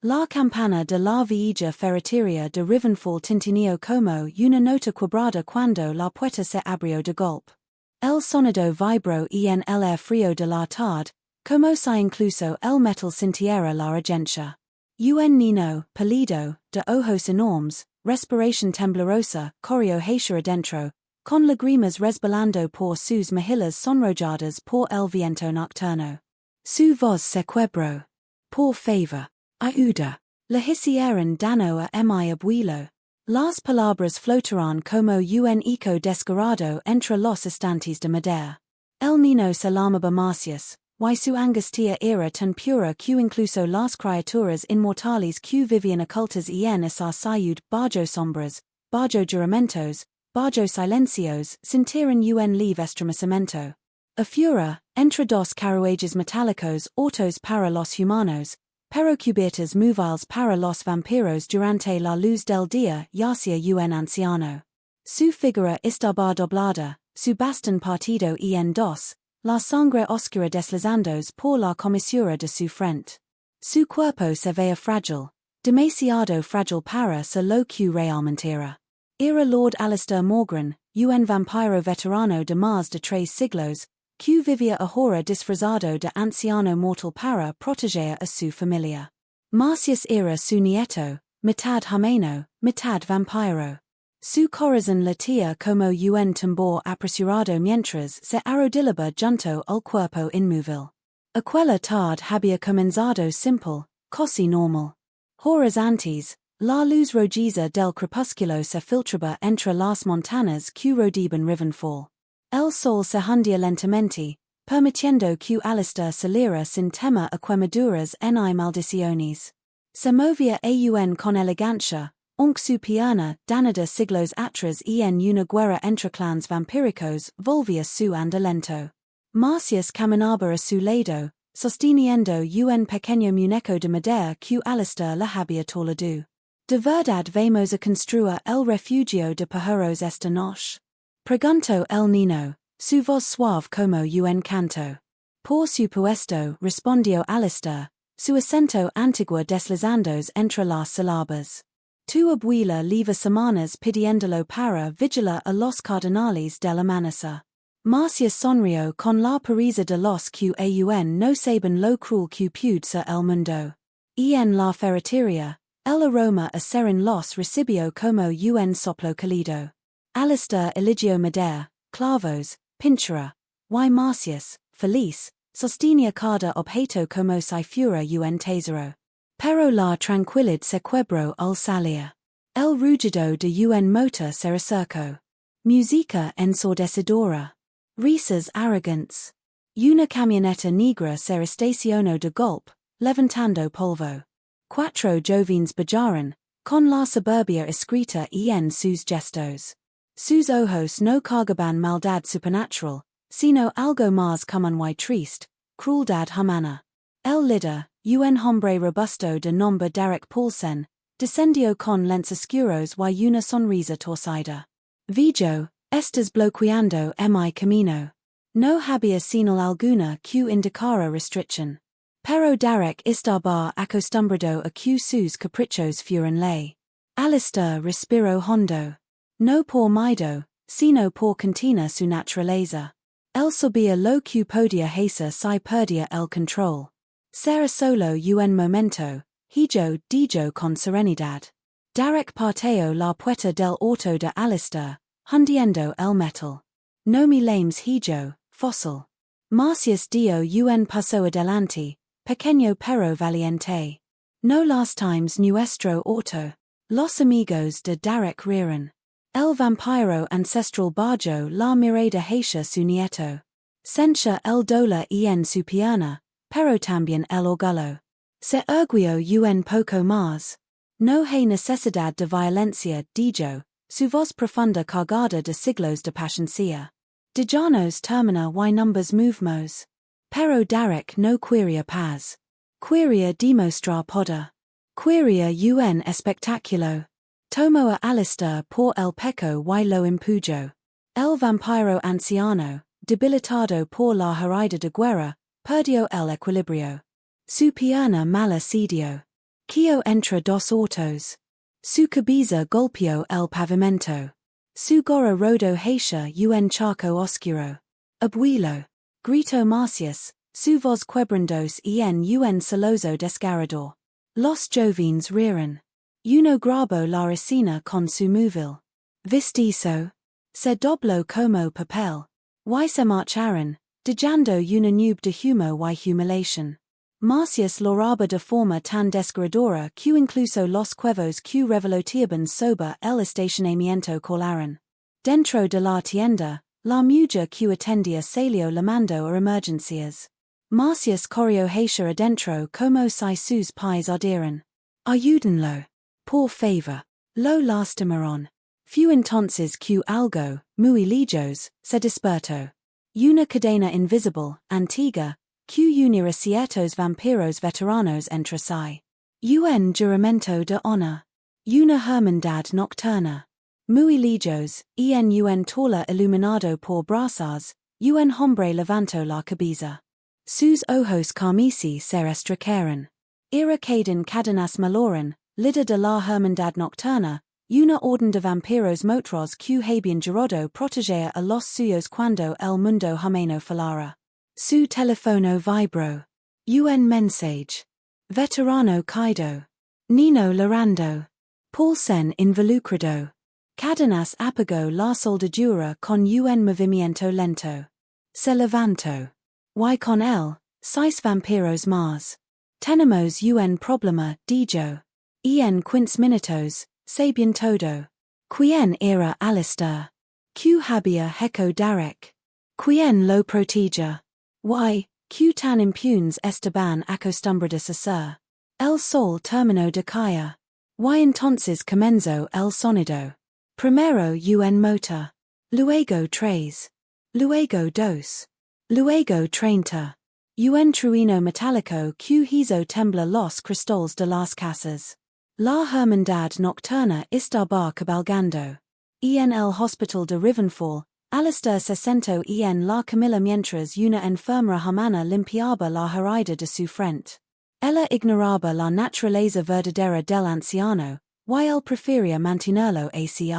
La campana de la vieja ferretería de Rivenfall tintinio como una nota quebrada cuando la puerta se abrió de golpe. El sonido vibró en el aire frío de la tarde, como si incluso el metal sintiera la urgencia. Un niño, pálido, de ojos enormes, respiración temblorosa, corrió hacia adentro, con lágrimas resbalando por sus mejillas sonrojadas por el viento nocturno. Su voz se quebró. Por favor, ayuda. Le hicieron daño a mi abuelo. Las palabras flotaron como un eco desgarrado entre los estantes de madera. El niño se llamaba Marcius, y su angustia era tan pura que incluso las criaturas inmortales que vivían ocultas en esa ciudad bajo sombras, bajo juramentos, bajo silencios, sintieron un leve estremecimiento. Afuera, entre dos carruajes metálicos autos para los humanos, pero cubiertas móviles para los vampiros durante la luz del día yacía un anciano. Su figura estaba doblada, su bastón partido en dos, la sangre oscura deslizándose por la comisura de su frente. Su cuerpo se veía frágil, demasiado frágil para ser lo que realmente era. Era Lord Alistair Morgan, un vampiro veterano de más de 3 siglos, que vivía ahora disfrazado de anciano mortal para proteger a su familia. Marcius era su nieto, mitad humano, mitad vampiro. Su corazón latía como un tambor apresurado mientras se arrodillaba junto al cuerpo inmóvil. Aquella tarde había comenzado simple, casi normal. Horas antes, la luz rojiza del crepúsculo se filtraba entre las montañas que rodeaban Rivenfall. El sol se hundía lentamente, permitiendo que Alistair saliera sin tema a quemaduras ni maldiciones. Se movía aún con elegancia, aunque su pierna, dañada siglos atrás en una guerra entre clans vampíricos, volvía su andar lento. Marcius caminaba a su lado, sosteniendo un pequeño muñeco de madera que Alistair le había toledado. De verdad vamos a construir el refugio de pájaros esta noche. Preguntó el niño, su voz suave como un canto. Por supuesto, respondió Alistair, su acento antiguo deslizándose entre las sílabas. Tu abuela lleva semanas pidiéndolo para vigilar a los cardenales del amanecer. Marcius sonrió con la pereza de los que aún no saben lo cruel que puede ser el mundo. En la ferretería, el aroma a seren los recibió como un soplo cálido. Alistair eligió madera, clavos, pintura, y Marcius, feliz, sostenía cada objeto como si fuera un tesoro. Pero la tranquilidad se quebró al salir. El rugido de un motor se acercó. Música ensordecedora. Risas arrogantes. Una camioneta negra se estacionó de golpe, levantando polvo. 4 jóvenes bajaron, con la soberbia escrita en sus gestos. Sus ojos no cargaban maldad supernatural, sino algo más común y triste, crueldad humana. El líder, un hombre robusto de nombre Derek Paulsen, descendió con lentes oscuros y una sonrisa torcida. Vigo, estás bloqueando mi camino. No había señal alguna que indicara restricción. Pero Derek estaba acostumbrado a que sus caprichos fueran ley. Alistair respiró hondo. No por miedo, sino por contener su naturaleza. Él sabía lo que podía hacer si perdía el control. Será solo un momento, dijo con serenidad. Derek pateó la puerta del auto de Alistair, hundiendo el metal. No me lames fósil. Marcius dio un paso adelante, pequeño pero valiente. No lastimes nuestro auto. Los amigos de Derek rieron. El vampiro ancestral bajó la mirada hacia su nieto. Sentia el dolor en su pierna, pero también el orgullo. Se erguió un poco más. No hay necesidad de violencia, dijo, su voz profunda cargada de siglos de paciencia. Dijanos termina y numbers movemos. Pero Derek no quería paz. Quería demostrar poder. Quería un espectáculo. Tomó a Alistair por el pecho y lo empujó. El vampiro anciano, debilitado por la herida de guerra, perdió el equilibrio. Su pierna mala cedió. Quio entra dos autos. Su cabeza golpeó el pavimento. Su gorra rodó hacia un charco oscuro. Abuelo. Grito Marcius, su voz quebrandos en un celoso desgarrador. Los jovens rieron. Uno grabó la resina con su móvil. Vistizo. Se dobló como papel. Y se marcharon, dejando una nube de humo y humiliación. Marcius loraba de forma tan desgarradora que incluso los cuervos que revoloteaban sobre el estacionamiento colaron. Dentro de la tienda, la mujer que atendía salió llamando a emergencias. Marcius corrió hacia adentro como si sus pies ardieran. Ayúdenlo. Por favor. Lo lastimaron. Fue entonces que algo, muy lejos, se despertó. Una cadena invisible, antigua, que unía ciertos vampiros veteranos entre sí. Un juramento de honor. Una hermandad nocturna. Muy lejos, un taller iluminado por brasas, un hombre levantó la cabeza. Sus ojos carmesí se estrecharon. Era caden cadenas maloran, líder de la hermandad nocturna, una orden de vampiros motros que habían jurado proteger a los suyos cuando el mundo humano falara. Su teléfono vibró. Un mensaje. Veterano caído. Niño llorando. Paulsen involucrado. Cadenas apagó la soldadura con un movimiento lento. Se levantó. Y con él, 6 vampiros más. Tenemos un problema, dijo. En 15 minutos, sabían todo. ¿Quién era Alistair? ¿Qué había hecho Derek? ¿Quién lo protegía? Y, ¿qué tan impunes estaban acostumbrados a ser? El sol terminó de caer. Y entonces comenzó el sonido. Primero un motor. Luego 3. Luego 2. Luego 30. Un trueno metálico que hizo temblar los cristales de las casas. La hermandad nocturna estaba cabalgando. En el hospital de Ravenfall, Alistair se sentó en la camilla mientras una enfermera humana limpiaba la herida de su frente. Ella ignoraba la naturaleza verdadera del anciano, y él prefería mantenerlo así.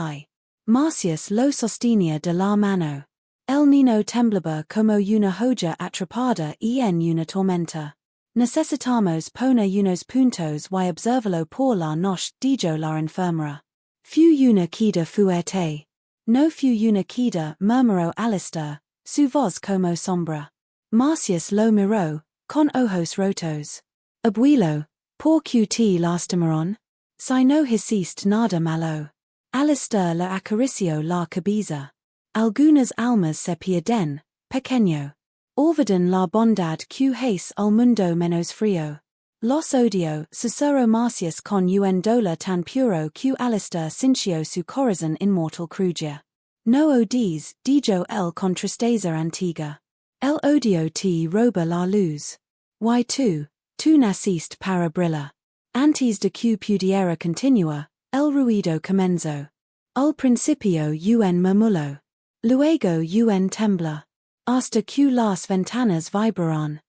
Marcius lo sostenía de la mano. El niño temblaba como una joya atrapada en una tormenta. Necesitamos poner unos puntos y observarlo por la noche, dijo la enfermera. Fue una queda fuerte. No fue una queda, murmuró Alistair, su voz como sombra. Marcius lo miró, con ojos rotos. Abuelo, ¿por qué te lastimaron? Si no hiciste nada malo. Alistair le acarició la cabeza. Algunas almas se pierden, pequeño. Olvidan la bondad que hace al mundo menos frío. Los odio, susurró Marcius con un dolor tan puro que Alistair sintió su corazón inmortal crujir. No odies, dijo él con tristeza antigua. El odio te roba la luz. Y tú naciste para brillar. Antes de que pudiera continuar, el ruido comenzó. Al principio un murmullo. Luego un temblar. Hasta que las ventanas vibraron.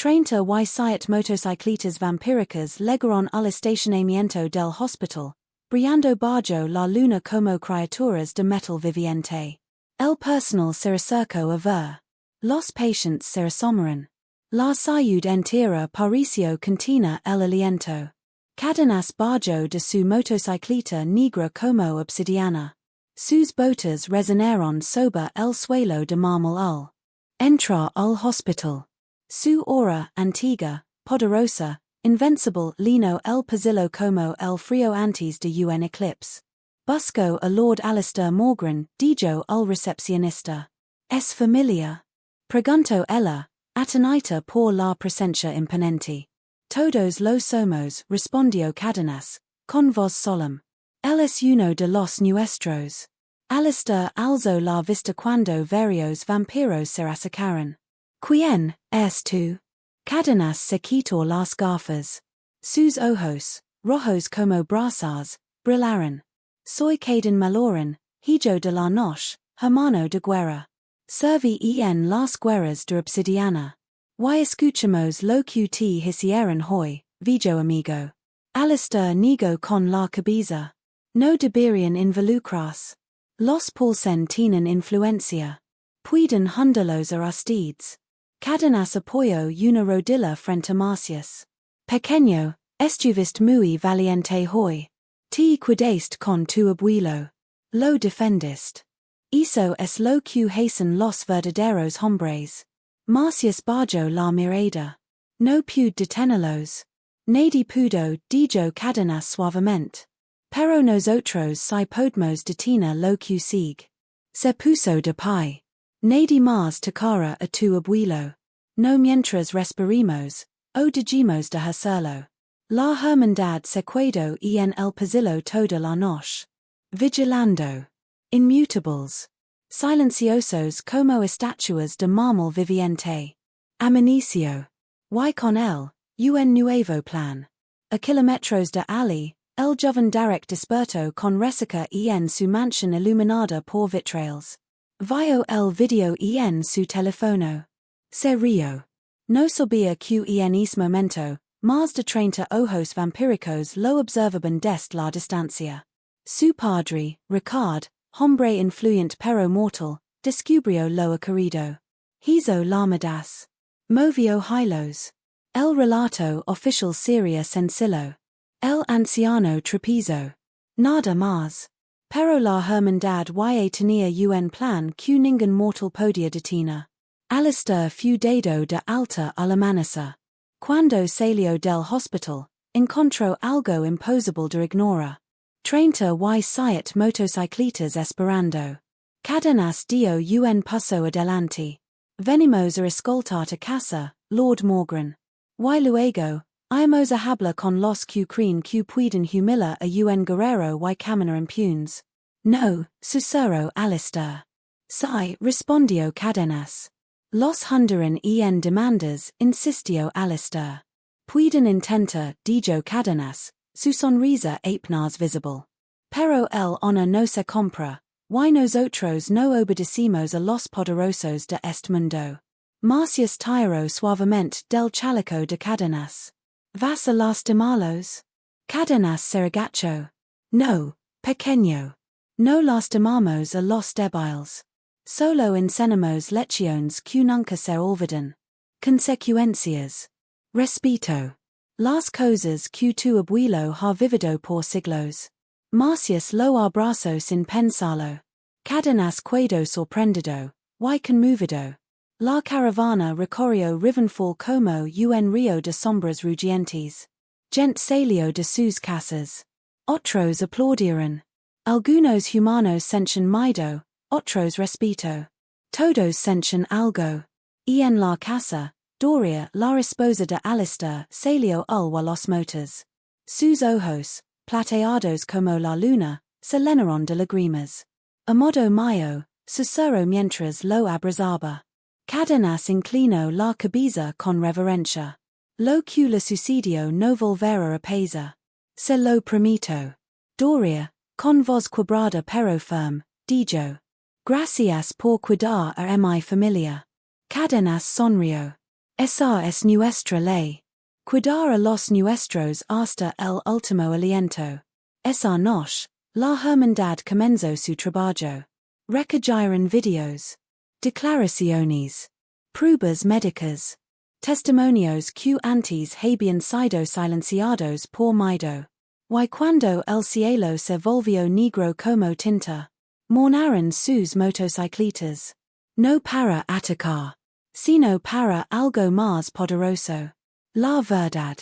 37 motocicletas vampíricas llegaron al estacionamiento del hospital, brillando bajo la luna como criaturas de metal viviente. El personal se acercó a ver. Los pacientes se asomaron. La salud entera pareció contener el aliento. Cadenas bajo de su motocicleta negra como obsidiana. Sus botas resonaron sobre el suelo de mármol. Entra al hospital. Su aura, antigua, poderosa, invencible, lino el pasillo como el frío antes de un eclipse. Busco a Lord Alistair Morgan, dijo el recepcionista. Es familiar. Preguntó ella, atonita por la presencia imponente. Todos lo somos, respondió Cadenas, con voz solemne. Él es uno de los nuestros. Alistair alzó la vista cuando varios vampiros se acercaron. ¿Quién es tú? Cadenas se quitó las gafas. Sus ojos, rojos como brasas, brillaron. Soy Caden Maloran, hijo de la noche, hermano de guerra. Serví en las guerras de obsidiana. Y escuchamos lo que te hicieron hoy, viejo amigo. Alistair nego con la cabeza. No deberian involucras. Los Paulsen tienen influencia. Pueden hunderlos a ustedes. Cadenas apoyo una rodilla frente a Marcius. Pequeño, estuviste muy valiente hoy. Te cuidaste con tu abuelo. Lo defendiste. Eso es lo que hacen los verdaderos hombres. Marcius bajó la mirada. No pude detenerlos. Nadie pudo dijo cadenas suavemente. Pero nosotros si podemos detener lo que sigue. Se puso de pie. Nadie más tocara a tu abuelo. No mientras respirimos, o dijimos de hacerlo. La hermandad se quedó en el pasillo toda la noche. Vigilando. Inmutables. Silenciosos como estatuas de mármol viviente. Amaneció. Y con él, un nuevo plan. A kilómetros de allí, el joven Derek despertó con resaca en su mansión iluminada por vitrales. Vio el video en su teléfono. Se rió. No sabía que en ese momento, más de 30 ojos vampíricos lo observaban desde la distancia. Su padre, Ricard, hombre influyente pero mortal, descubrió lo ocurrido. Hizo llamadas. Movió hilos. El relato oficial sería sencillo. El anciano tropezó. Nada más. Pero la hermandad ya tenía un plan que ningún mortal podía detener. Alistair fue dado de alta al amanecer. Cuando salió del hospital, encontró algo imposible de ignorar. 37 motocicletas esperando. Cadenas dio un paso adelante. Venimos a escoltar a casa, Lord Morgan. Y luego, íbamos a hablar con los que creen que pueden humillar a un guerrero y caminar impunes. No, susurró Alistair. Sí, respondió Cadenas. Los hunderán en demandas, insistió Alistair. Pueden intentar, dijo Cadenas, su sonrisa apenas visible. Pero el honor no se compra, y nosotros no obedecimos a los poderosos de este mundo. Marcius tiró suavemente del chaleco de Cadenas. ¿Vas a lastimarlos? Cadenas se agachó. No, pequeño. No lastimamos a los débiles. Solo enseñamos lecciones que nunca se olvidan. Consecuencias. Respeto. Las cosas que tu abuelo ha vivido por siglos. Marcius lo abrazó sin pensarlo. Cadenas quedó sorprendido, y conmovido. La caravana recorrió Rivenfall como un río de sombras rugientes. Gente salió de sus casas. Otros aplaudieron. Algunos humanos sentían miedo, otros respeto. Todos sentían algo. En la casa, Doria, la esposa de Alistair, salió a los motores. Sus ojos, plateados como la luna, se llenaron de lágrimas. A modo mío, susurró mientras lo abrazaba. Cadenas inclinó la cabeza con reverencia. Lo que le sucedió no volverá a pasar. Se lo prometo. Doria, con voz quebrada pero firme, dijo. Gracias por cuidar a mi familia. Cadenas sonrió. Esa es nuestra ley. Cuidar a los nuestros hasta el último aliento. Esa noche, la hermandad comenzó su trabajo. Recayeron videos. Declaraciones. Pruebas médicas. Testimonios que antes habían sido silenciados por miedo. Y cuando el cielo se volvió negro como tinta, monaron sus motocicletas. No para atacar, sino para algo más poderoso. La verdad.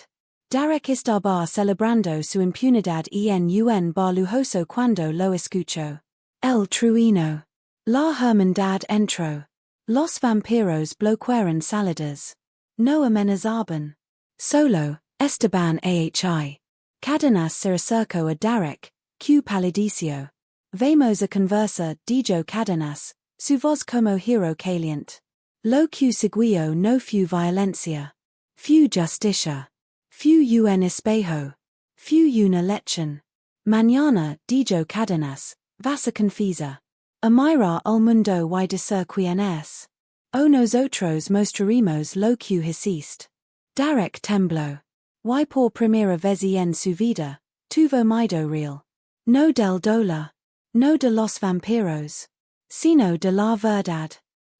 Derek estaba celebrando su impunidad en un bar lujoso cuando lo escuchó. El trueno. La hermandad entró. Los vampiros bloquearon salidas. No amenazaban. Solo, Esteban Ahi. Cadenas se acercó a Derek, que palideció. Vamos a conversar, dijo Cadenas, su voz como hero caliente. Lo que siguió no fue violencia. Fue justicia. Fue un espejo. Fue una lección. Mañana, dijo Cadenas, vas a confesar. A mirar al mundo y decir quién es. O nosotros mostraremos lo que hiciste. Derek tembló. Y por primera vez en su vida, tuvo miedo real. No del dolor. No de los vampiros. Sino de la verdad.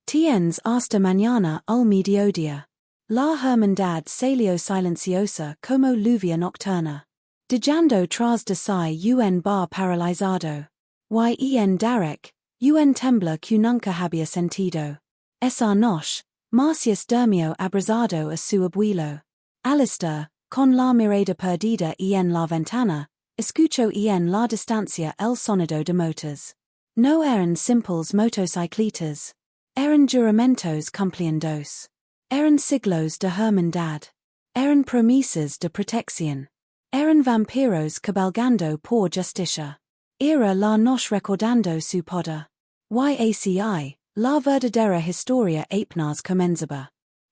Tienes hasta mañana al mediodía. La hermandad salió silenciosa como lluvia nocturna. Dejando tras de sí un bar paralizado. En Derek, un tembla que nunca había sentido. Esa noche, Marcius durmió abrazado a su abuelo. Alistair, con la mirada perdida en la ventana, escuchó en la distancia el sonido de motores. No eran simples motocicletas. Eran juramentos cumplidos. Eran siglos de hermandad. Eran promesas de protección. Eran vampiros cabalgando por justicia. Era la noche recordando su poder. Yaci, la verdadera historia apenas comenzaba.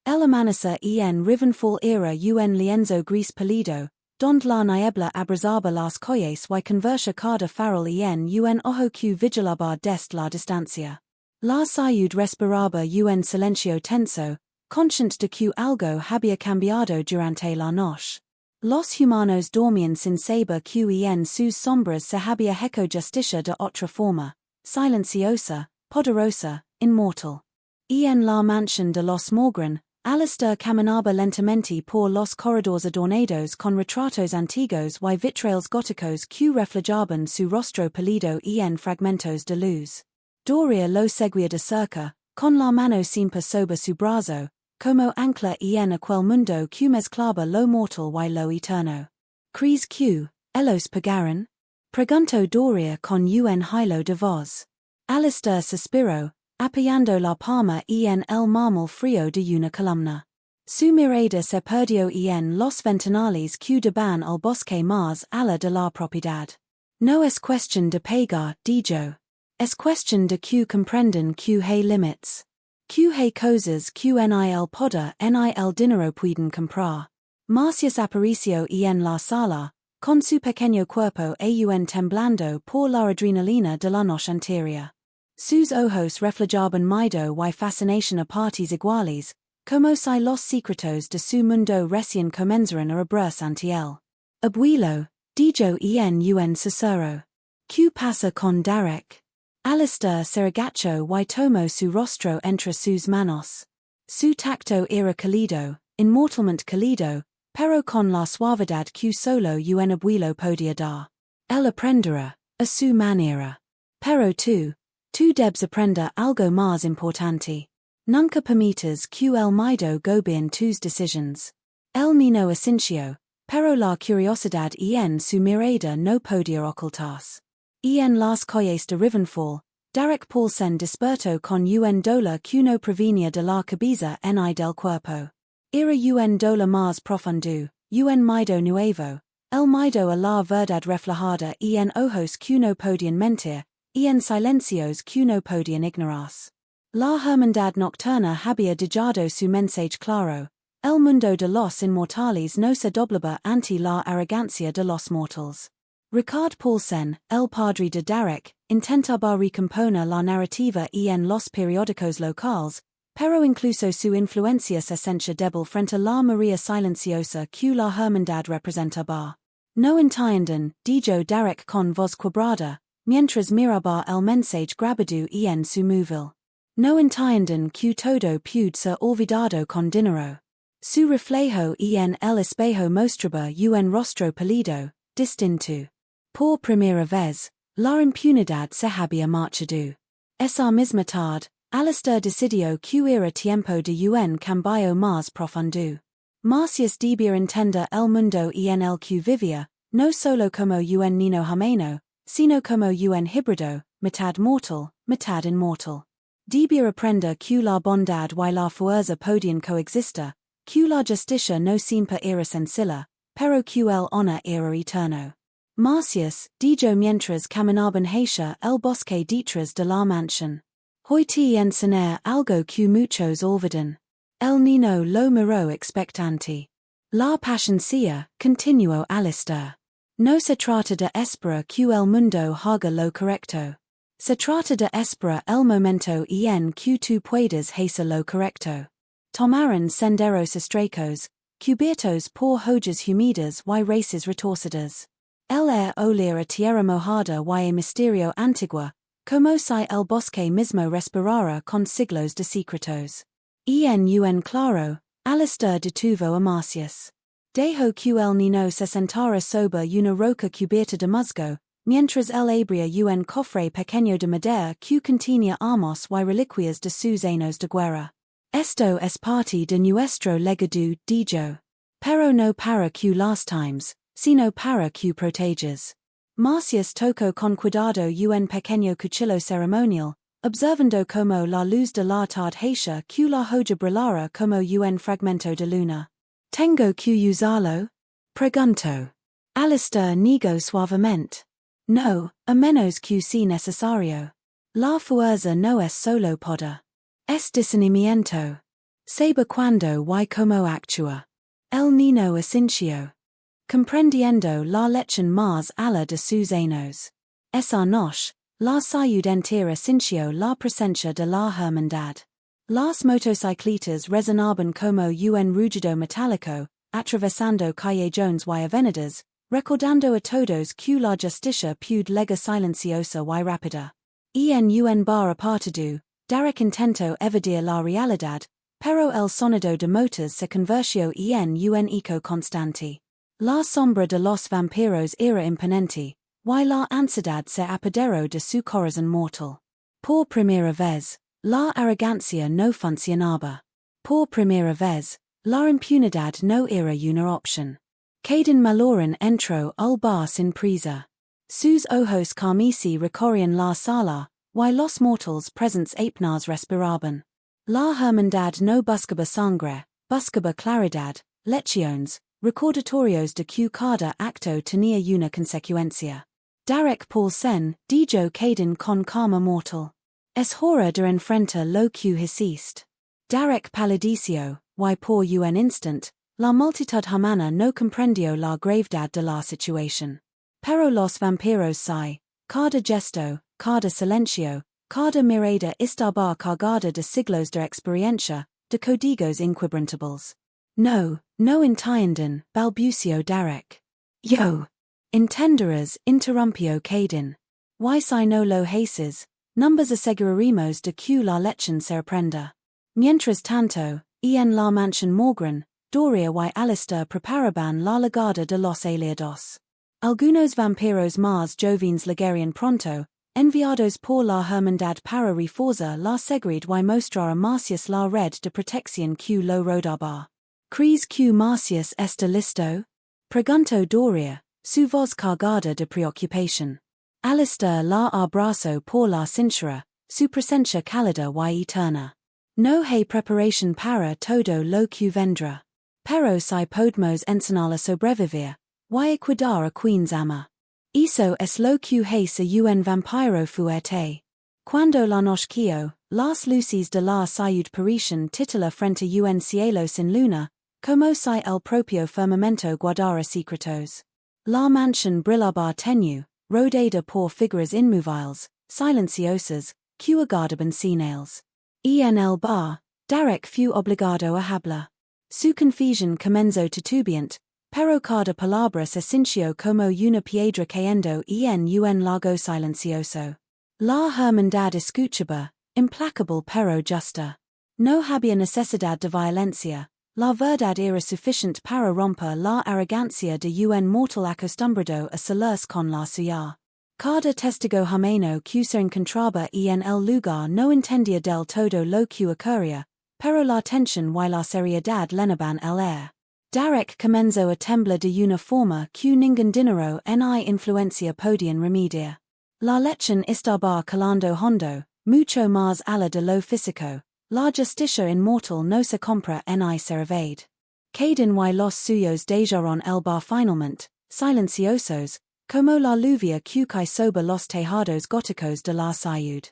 El amanecer en Rivenfall era un lienzo gris pálido, donde la niebla abrazaba las calles y conversa cada farol en un ojo que vigilaba desde la distancia. La ciudad respiraba un silencio tenso, consciente de que algo había cambiado durante la noche. Los humanos dormían sin saber que en sus sombras se había hecho justicia de otra forma, silenciosa, poderosa, inmortal. En la mansión de los Morgan, Alistair caminaba lentamente por los corredores adornados con retratos antiguos y vitrales góticos que reflejaban su rostro pálido en fragmentos de luz. Doria lo seguía de cerca, con la mano siempre sobre su brazo, como ancla en aquel mundo que mezclaba lo mortal y lo eterno. ¿Crees que ellos pagaron? Preguntó Doria con un hilo de voz. Alistair suspiró, apoyando la palma en el mármol frío de una columna. Su mirada se perdió en los ventanales que daban al bosque más allá de la propiedad. No es cuestión de pagar, dijo. Es cuestión de que comprenden que hay límites. Que hay cosas que ni el poder ni el dinero pueden comprar. Marcius apareció en la sala, con su pequeño cuerpo aún temblando por la adrenalina de la noche anterior. Sus ojos reflejaban miedo y fascinación a partes iguales, como si los secretos de su mundo recién comenzaran a abrirse ante él. Abuelo, dijo en un susurro. ¿Qué pasa con Derek? Alistair se agachó y tomó su rostro entre sus manos. Su tacto era cálido, inmortalmente cálido, pero con la suavidad que solo un abuelo podía dar. Él aprenderá, a su manera. Pero tú debes aprender algo más importante. Nunca permitas que el miedo gobierne tus decisiones. Él no asintió, pero la curiosidad en su mirada no podía ocultarse. En las calles de Rivenfall, Derek Paulsen despertó con un dolor que no provenía de la cabeza ni del cuerpo. Era un dolor más profundo, un miedo nuevo, el miedo a la verdad reflejada en ojos que no podían mentir, en silencios que no podían ignorarse. La hermandad nocturna había dejado su mensaje claro, el mundo de los inmortales no se doblaba ante la arrogancia de los mortals. Ricard Paulsen, el padre de Derek, intentaba recomponer la narrativa en los periódicos locales, pero incluso su influencia se sentía débil frente a la María silenciosa que la hermandad representaba. No entienden, dijo Derek con voz quebrada, mientras miraba el mensaje grabado en su móvil. No entienden que todo puede ser olvidado con dinero. Su reflejo en el espejo mostraba un rostro pálido, distinto. Por primera vez, la impunidad se había marchado. Esa misma tarde, Alistair decidió que era tiempo de un cambio más profundo. Marcius debía entender el mundo en el que vivía, no solo como un niño humano, sino como un híbrido, mitad mortal, mitad inmortal. Debía aprender que la bondad y la fuerza podían coexistir, que la justicia no siempre era sencilla, pero que el honor era eterno. Marcius, dijo mientras caminaban hacia el bosque detrás de la mansión. Hoy te enseñaré algo que muchos olvidan. El niño lo miró expectante. La paciencia, continuó Alistair. No se trata de esperar que el mundo haga lo correcto. Se trata de esperar el momento en que tú puedes hacer lo correcto. Tomaron senderos estrechos, cubiertos por hojas humidas y raíces retorcidas. El aire olía a tierra mojada y a misterio antigua, como si el bosque mismo respirara con siglos de secretos. En claro, Alistair detuvo a Marcius. Dejó que el niño se sentara sobre una roca cubierta de musgo, mientras él abría un cofre pequeño de madera que contenía armas y reliquias de sus años de guerra. Esto es parte de nuestro legado, dijo. Pero no para que las times, sino para que proteges. Marcius tocó con cuidado un pequeño cuchillo ceremonial, observando como la luz de la tarde que la joya brillara como un fragmento de luna. ¿Tengo que usarlo? Preguntó. Alistair negó suavemente. No, a menos que sea necesario. La fuerza no es solo poder. Es discernimiento. Sabe cuando y como actúa. El niño asintió. Comprendiendo la lección más allá de sus años. Esa noche, la salud entera sintió la presencia de la hermandad. Las motocicletas resonaban como un rugido metálico, atravesando callejones y avenidas, recordando a todos que la justicia puede lega silenciosa y rápida. Un bar apartado, Derek intentó evadir la realidad, pero el sonido de motores se convirtió en un eco constante. La sombra de los vampiros era imponente, y la ansiedad se apoderó de su corazón mortal. Por primera vez, la arrogancia no funcionaba. Por primera vez, la impunidad no era una opción. Caden Maloran entró al bar sin prisa. Sus ojos carmesí recorrían la sala, y los mortals presentes apenas respiraban. La hermandad no buscaba sangre, buscaba claridad, lecciones, recordatorios de que cada acto tenía una consecuencia. Derek Paulsen, dijo Caden con calma mortal. Es hora de enfrentar lo que hiciste. Derek palideció, y por un instant, la multitud humana no comprendió la gravedad de la situación. Pero los vampiros cada gesto, cada silencio, cada mirada estaba cargada de siglos de experiencia, de códigos inquebrantables. No entienden, balbució Derek. Yo. Entenderás, interrumpió Caden. Y si no lo haces, numbers aseguraremos de que la lección se aprenda. Mientras tanto, en la mansión Morgan, Doria y Alistair preparaban la llegada de los aliados. Algunos vampiros más jóvenes llegarían pronto, enviados por la hermandad para reforzar la seguridad y mostrar a Marcius la red de protección que lo rodeaba. ¿Crees que Marcius está listo? Preguntó Doria, su voz cargada de preocupación. Alistair la abrazó por la cintura, su presencia cálida y eterna. No hay preparación para todo lo que vendrá. Pero si podemos enseñar a sobrevivir, y cuidar a quienes ama. Eso es lo que hace un vampiro fuerte. Cuando la noche, las luces de la ciudad parecen titular frente a un cielo sin luna, como si el propio firmamento guardara secretos. La mansión brillaba tenue, rodeada por figuras inmóviles, silenciosas, que aguardaban señales. En el bar, Derek fue obligado a hablar. Su confusión comenzó titubeante, pero cada palabra se sintió como una piedra cayendo en un lago silencioso. La hermandad escuchaba, implacable pero justa. No había necesidad de violencia, la verdad era suficiente para romper la arrogancia de un mortal acostumbrado a salir con la suya. Cada testigo humano que se encontraba en el lugar no entendía del todo lo que ocurría, pero la tensión y la seriedad llenaban el aire. Derek comenzó a temblar de una forma que ningún dinero ni influencia podían remediar. La lección estaba calando hondo, mucho más allá de lo físico. La justicia inmortal no se compra ni se evade. Caden y los suyos dejaron el bar finalmente, silenciosos, como la lluvia que cae sobre los tejados góticos de la ciudad.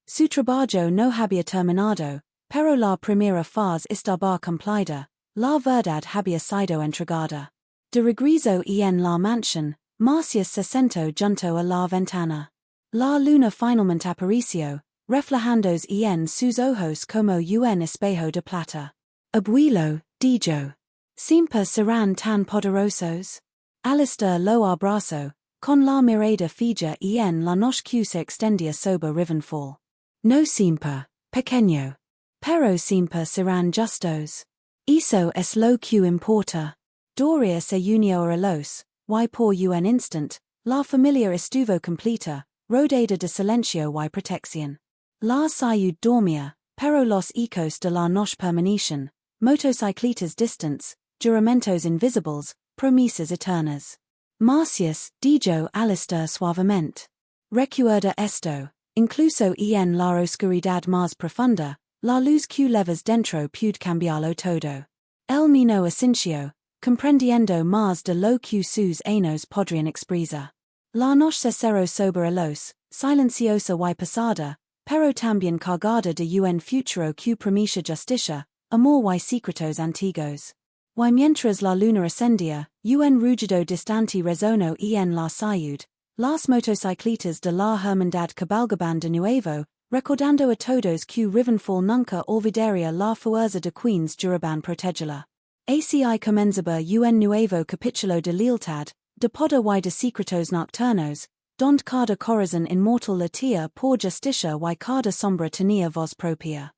Su trabajo no había terminado, pero la primera fase estaba cumplida, la verdad había sido entregada. De regreso en la mansión, Marcius se sentó junto a la ventana. La luna finalmente apareció, reflejándose en sus ojos como un espejo de plata. Abuelo, dijo. Siempre serán tan poderosos. Alistair lo abrazo, con la mirada fija en la noche que se extendía sobre Rivenfall. No siempre, pequeño. Pero siempre serán justos. Eso es lo que importa. Doria se unió a los, y por un instant, la familia estuvo completa, rodeada de silencio y protección. La ciudad dormía, pero los ecos de la noche permanecen, motocicletas distants, juramentos invisibles, promesas eternas. Marcius, dijo Alistair suavemente. Recuerda esto, incluso en la oscuridad más profunda, la luz que levas dentro puede cambiarlo todo. El Niño asintió, comprendiendo más de lo que sus años podrían expresar. La noche se cerró sobre los, silenciosa y pesada, pero también cargada de un futuro que promete justicia, amor y secretos antiguos. Y mientras la luna ascendía, un rugido distante resonó en la ciudad, las motocicletas de la hermandad cabalgaban de nuevo, recordando a todos que Rivenfall nunca olvidaría la fuerza de quienes juraban protegerla. Así comenzaba un nuevo capítulo de lealtad, de poder y de secretos nocturnos, donde cada corazón inmortal latía por justicia y cada sombra tenía voz propia.